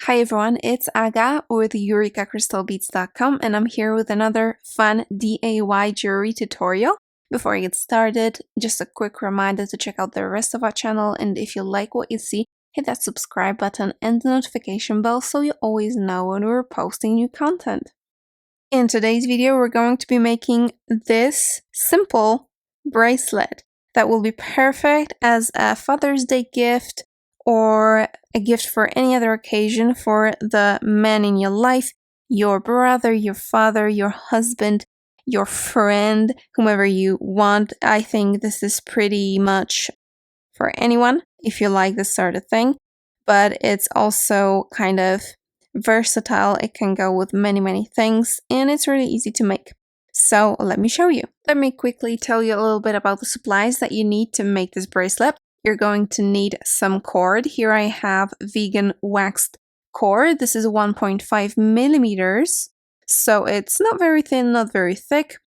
Hi everyone, it's Aga with EurekaCrystalBeads.com and I'm here with another fun DIY jewelry tutorial. Before I get started, just a quick reminder to check out the rest of our channel, and if you like what you see, hit that subscribe button and the notification bell so you always know when we're posting new content. In today's video, we're going to be making this simple bracelet that will be perfect as a Father's Day gift or a gift for any other occasion for the man in your life, your brother, your father, your husband, your friend, whomever you want. I think this is pretty much for anyone if you like this sort of thing, but it's also kind of versatile. It can go with many things and it's really easy to make. So let me show you. Let me quickly tell you a little bit about the supplies that you need to make this bracelet. You're going to need some cord. Here I have vegan waxed cord. This is 1.5 millimeters. So it's not very thin, not very thick.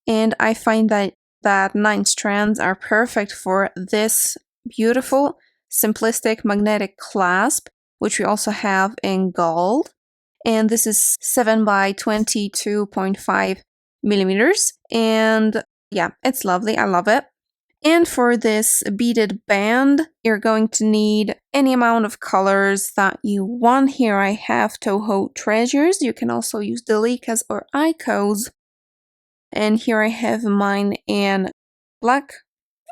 And I find that 9 strands are perfect for this beautiful, simplistic magnetic clasp, which we also have in gold. And this is 7 by 22.5 millimeters. And yeah, it's lovely. I love it. And for this beaded band, you're going to need any amount of colors that you want. Here I have Toho Treasures. You can also use Delikas or Icos. And here I have mine in black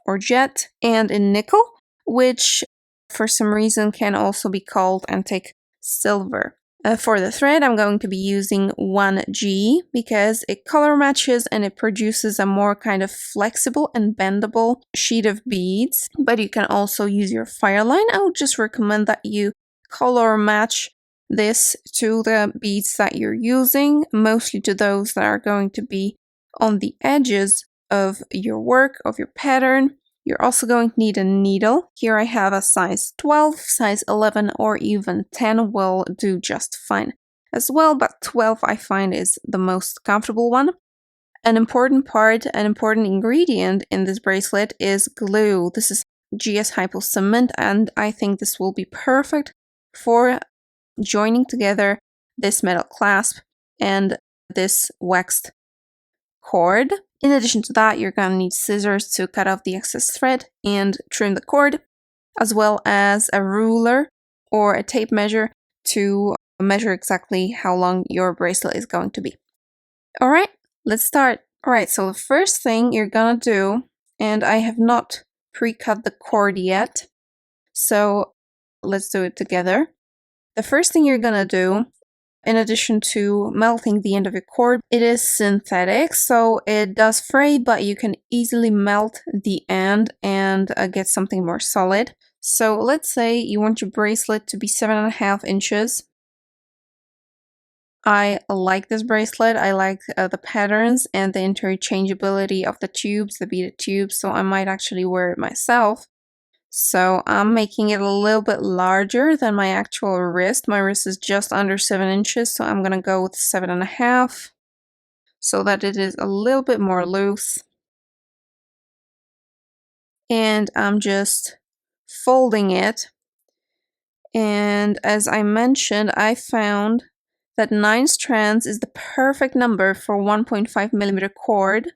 or jet and in nickel, which for some reason can also be called antique silver. For the thread, I'm going to be using 1G because it color matches and it produces a more kind of flexible and bendable sheet of beads. But you can also use your Fireline. I would just recommend that you color match this to the beads that you're using, mostly to those that are going to be on the edges of your work, of your pattern. You're also going to need a needle. Here I have a size 12, size 11 or even 10 will do just fine as well, but 12 I find is the most comfortable one. An important part, an important ingredient in this bracelet is glue. This is GS Hypo Cement, and I think this will be perfect for joining together this metal clasp and this waxed cord. In addition to that, you're going to need scissors to cut off the excess thread and trim the cord, as well as a ruler or a tape measure to measure exactly how long your bracelet is going to be. Alright, let's start. Alright, so the first thing you're gonna do, and I have not pre-cut the cord yet, so let's do it together. The first thing you're gonna do, in addition to melting the end of your cord, it is synthetic, so it does fray, but you can easily melt the end and get something more solid. So let's say you want your bracelet to be 7.5 inches. I like this bracelet. I like the patterns and the interchangeability of the tubes, the beaded tubes, so I might actually wear it myself. So I'm making it a little bit larger than my actual wrist. My wrist is just under 7 inches, so I'm gonna go with 7.5 so that it is a little bit more loose. And I'm just folding it. And as I mentioned, I found that 9 strands is the perfect number for 1.5 millimeter cord.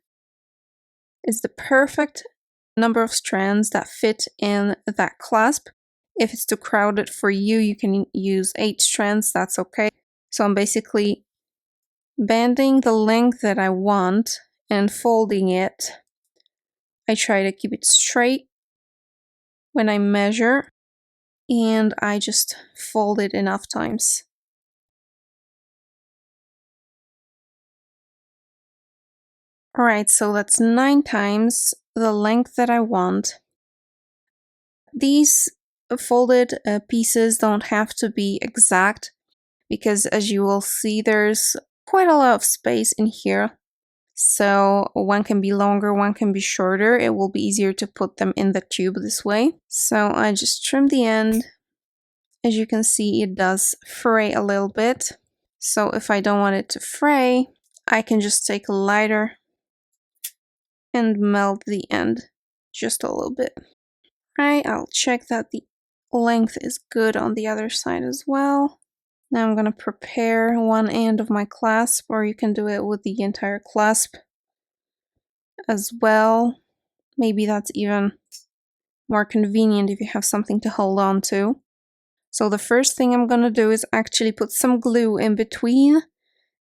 It's the perfect number of strands that fit in that clasp. If it's too crowded for you, you can use 8 strands, that's okay. So I'm basically banding the length that I want and folding it. I try to keep it straight when I measure, and I just fold it enough times. Alright, so that's 9 times the length that I want. These folded pieces don't have to be exact because, as you will see, there's quite a lot of space in here. So one can be longer, one can be shorter. It will be easier to put them in the tube this way. So I just trim the end. As you can see, it does fray a little bit. So if I don't want it to fray, I can just take a lighter and melt the end just a little bit. Right, I'll check that the length is good on the other side as well. Now I'm going to prepare one end of my clasp, or you can do it with the entire clasp as well. Maybe that's even more convenient if you have something to hold on to. So the first thing I'm going to do is actually put some glue in between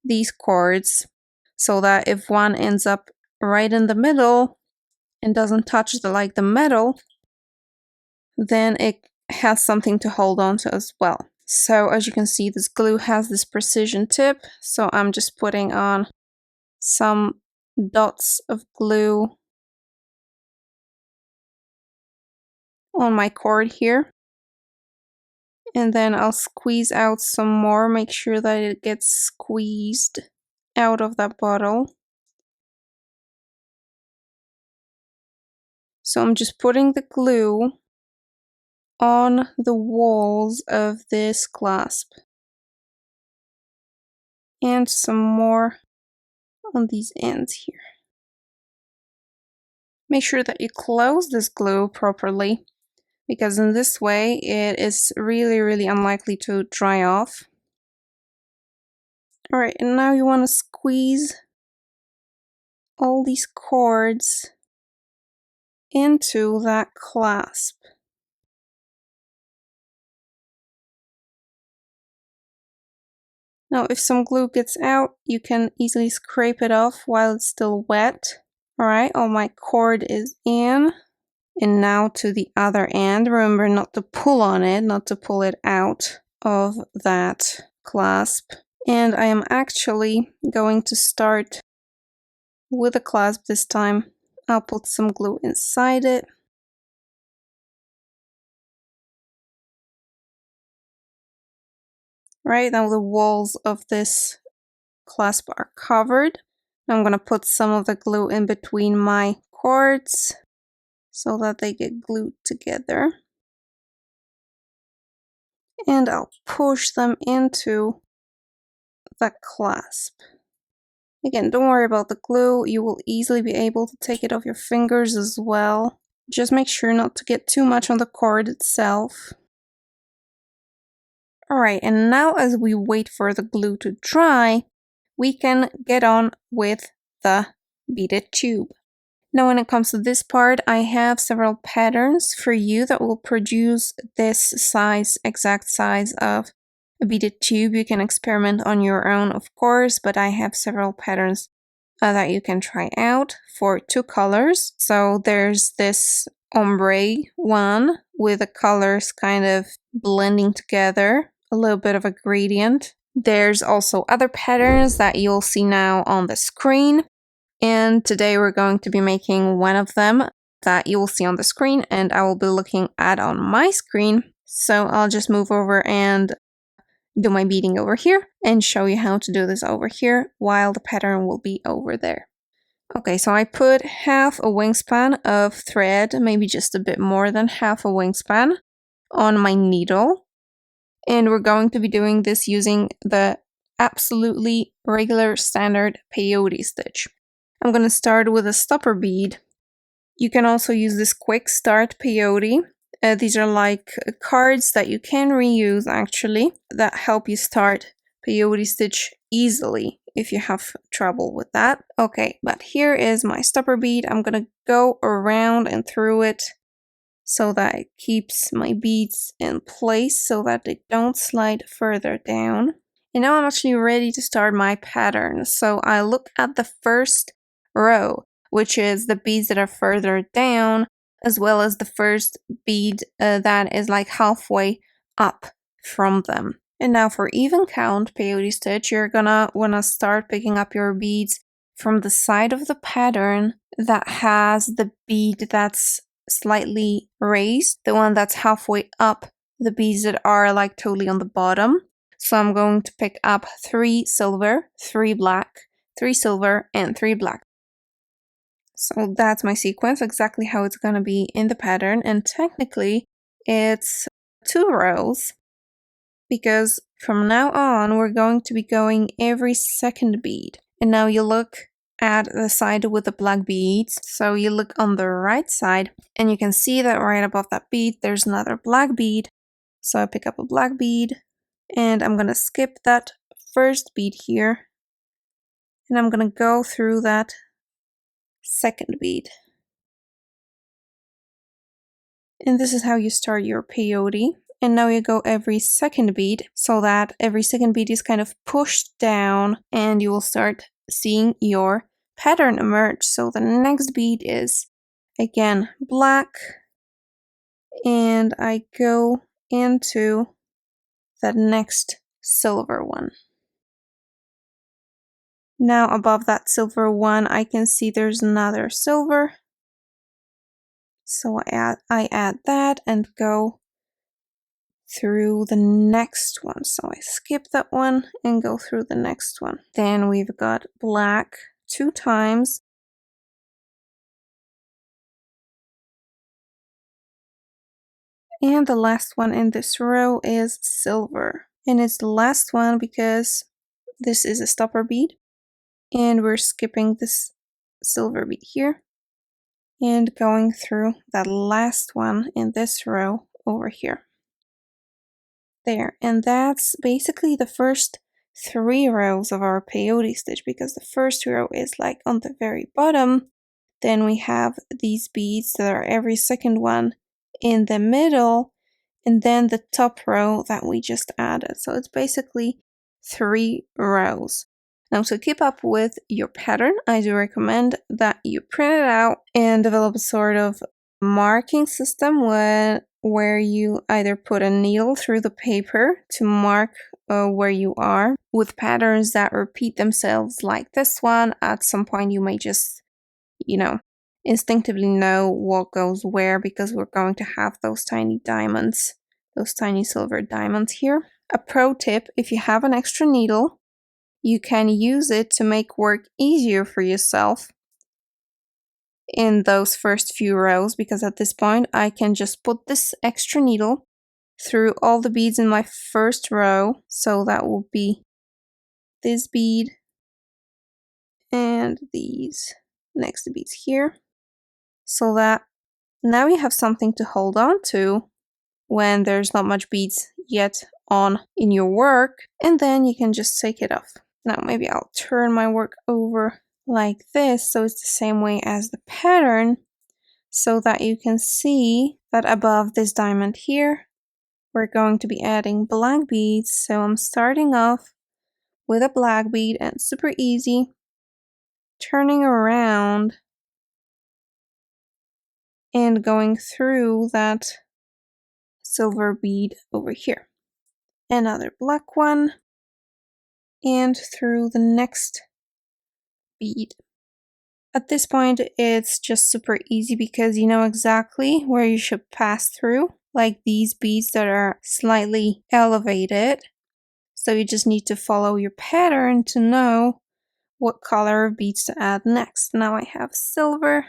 these cords, so that if one ends up right in the middle and doesn't touch the metal, then it has something to hold on to as well. So as you can see, this glue has this precision tip, so I'm just putting on some dots of glue on my cord here. And then I'll squeeze out some more, make sure that it gets squeezed out of that bottle. So I'm just putting the glue on the walls of this clasp. And some more on these ends here. Make sure that you close this glue properly, because in this way it is really unlikely to dry off. Alright, and now you want to squeeze all these cords into that clasp. Now if some glue gets out, you can easily scrape it off while it's still wet. Alright, all my cord is in. And now to the other end. Remember not to pull on it, not to pull it out of that clasp. And I am actually going to start with a clasp this time. I'll put some glue inside it. Right now the walls of this clasp are covered. I'm going to put some of the glue in between my cords so that they get glued together. And I'll push them into the clasp. Again, don't worry about the glue, you will easily be able to take it off your fingers as well. Just make sure not to get too much on the cord itself. Alright, and now as we wait for the glue to dry, we can get on with the beaded tube. Now when it comes to this part, I have several patterns for you that will produce this size, exact size of a beaded tube. You can experiment on your own, of course, but I have several patterns that you can try out for two colors. So there's this ombre one with the colors kind of blending together, a little bit of a gradient. There's also other patterns that you'll see now on the screen. And today we're going to be making one of them that you will see on the screen and I will be looking at on my screen. So I'll just move over and do my beading over here and show you how to do this over here while the pattern will be over there. Okay, so I put half a wingspan of thread, maybe just a bit more than half a wingspan, on my needle. And we're going to be doing this using the absolutely regular standard peyote stitch. I'm going to start with a stopper bead. You can also use this quick start peyote. These are like cards that you can reuse actually, that help you start peyote stitch easily if you have trouble with that. Okay, but here is my stopper bead. I'm going to go around and through it so that it keeps my beads in place so that they don't slide further down. And now I'm actually ready to start my pattern. So I look at the first row, which is the beads that are further down, as well as the first bead that is like halfway up from them. And now for even count peyote stitch, you're gonna wanna start picking up your beads from the side of the pattern that has the bead that's slightly raised, the one that's halfway up, the beads that are like totally on the bottom. So I'm going to pick up 3 silver, 3 black, 3 silver, and 3 black. So that's my sequence, exactly how it's going to be in the pattern. And technically, it's 2 rows, because from now on, we're going to be going every second bead. And now you look at the side with the black beads. So you look on the right side, and you can see that right above that bead, there's another black bead. So I pick up a black bead, And I'm gonna skip that first bead here, and I'm gonna go through that second bead. And this is how you start your peyote. And now you go every second bead, so that every second bead is kind of pushed down, and you will start seeing your pattern emerge. So the next bead is again black, and I go into that next silver one. Now above that silver one, I can see there's another silver. So I add that and go through the next one. So I skip that one and go through the next one. Then we've got black 2 times. And the last one in this row is silver. And it's the last one because this is a stopper bead. And we're skipping this silver bead here and going through that last one in this row over here. There, and that's basically the first 3 rows of our peyote stitch, because the first row is like on the very bottom. Then we have these beads that are every second one in the middle, and then the top row that we just added. So it's basically 3 rows. Now, to keep up with your pattern, I do recommend that you print it out and develop a sort of marking system where you either put a needle through the paper to mark where you are with patterns that repeat themselves like this one. At some point you may just, instinctively know what goes where, because we're going to have those tiny diamonds, those tiny silver diamonds here. A pro tip: if you have an extra needle, you can use it to make work easier for yourself in those first few rows, because at this point I can just put this extra needle through all the beads in my first row. So that will be this bead and these next beads here, so that now you have something to hold on to when there's not much beads yet on in your work, and then you can just take it off. Now maybe I'll turn my work over like this so it's the same way as the pattern, so that you can see that above this diamond here we're going to be adding black beads. So I'm starting off with a black bead, and super easy, turning around and going through that silver bead over here. Another black one, and through the next bead. At this point it's just super easy because you know exactly where you should pass through, like these beads that are slightly elevated. So you just need to follow your pattern to know what color of beads to add next. Now I have silver,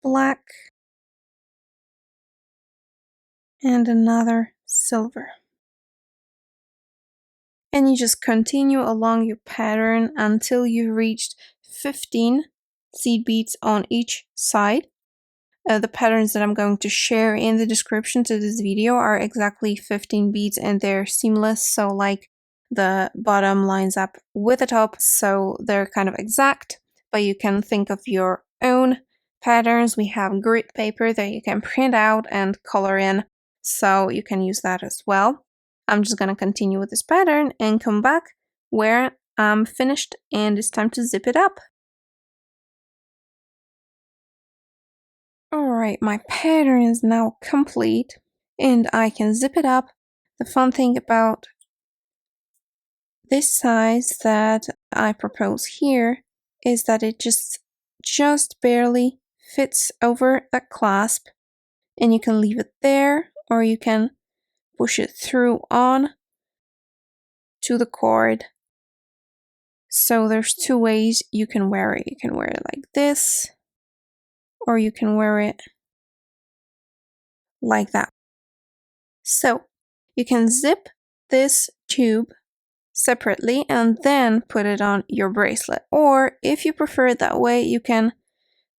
black, and another silver. And you just continue along your pattern until you've reached 15 seed beads on each side. The patterns that I'm going to share in the description to this video are exactly 15 beads, and they're seamless, so like the bottom lines up with the top, so they're kind of exact, but you can think of your own patterns. We have grid paper that you can print out and color in, so you can use that as well. I'm just gonna continue with this pattern and come back where I'm finished and it's time to zip it up. Alright, my pattern is now complete and I can zip it up. The fun thing about this size that I propose here is that it just barely fits over the clasp, and you can leave it there or you can push it through on to the cord. So there's 2 ways you can wear it. You can wear it like this, or you can wear it like that. So you can zip this tube separately and then put it on your bracelet, or if you prefer it that way, you can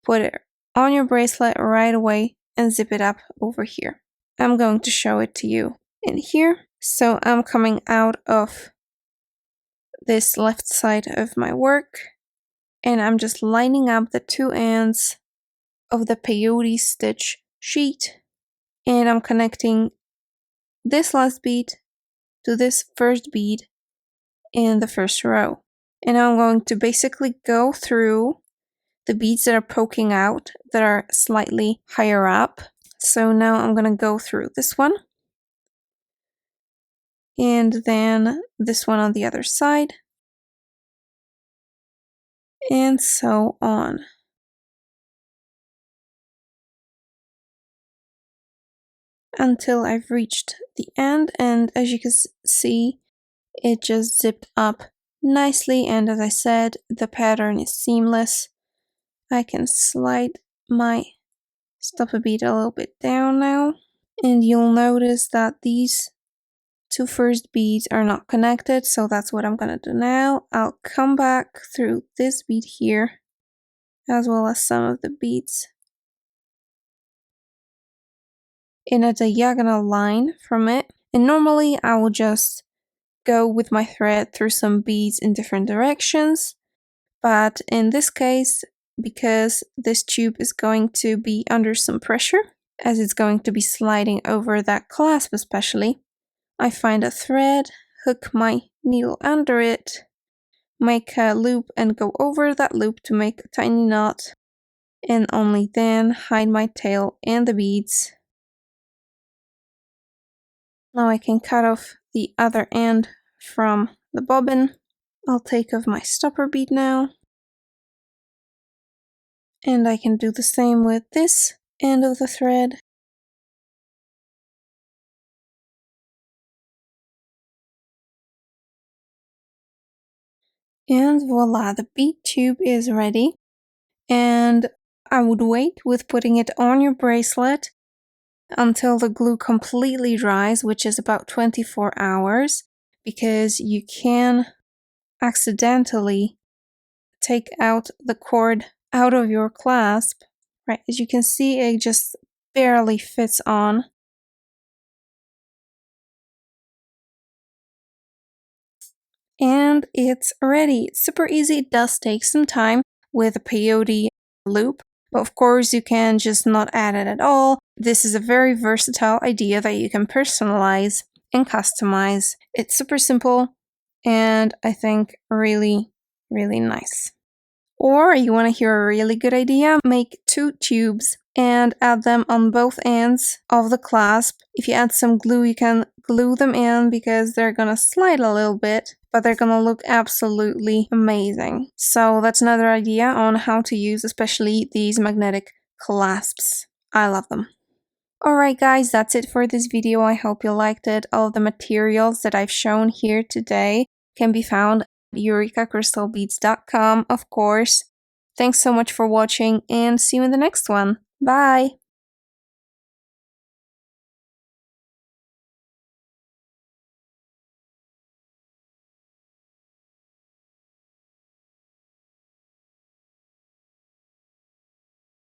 put it on your bracelet right away and zip it up over here. I'm going to show it to you in here. So I'm coming out of this left side of my work, and I'm just lining up the two ends of the peyote stitch sheet, and I'm connecting this last bead to this first bead in the first row. And I'm going to basically go through the beads that are poking out, that are slightly higher up. So now I'm going to go through this one, and then this one on the other side, and so on. Until I've reached the end, and as you can see, it just zipped up nicely, and as I said, the pattern is seamless. I can slide my stopper bead a little bit down now, and you'll notice that these two first beads are not connected, so that's what I'm gonna do now. I'll come back through this bead here, as well as some of the beads in a diagonal line from it. And normally I will just go with my thread through some beads in different directions, but in this case, because this tube is going to be under some pressure, as it's going to be sliding over that clasp especially, I find a thread, hook my needle under it, make a loop and go over that loop to make a tiny knot, and only then hide my tail and the beads. Now I can cut off the other end from the bobbin. I'll take off my stopper bead now, and I can do the same with this end of the thread. And voila, the bead tube is ready. And I would wait with putting it on your bracelet until the glue completely dries, which is about 24 hours, because you can accidentally take out the cord out of your clasp. Right, as you can see, it just barely fits on. And it's ready. It's super easy. It does take some time with a peyote loop, but of course you can just not add it at all. This is a very versatile idea that you can personalize and customize. It's super simple, and I think really, really nice. Or you want to hear a really good idea? Make 2 tubes and add them on both ends of the clasp. If you add some glue, you can glue them in because they're gonna slide a little bit, but they're gonna look absolutely amazing. So that's another idea on how to use especially these magnetic clasps. I love them. Alright guys, that's it for this video. I hope you liked it. All of the materials that I've shown here today can be found at eurekacrystalbeads.com, of course. Thanks so much for watching, and see you in the next one. Bye!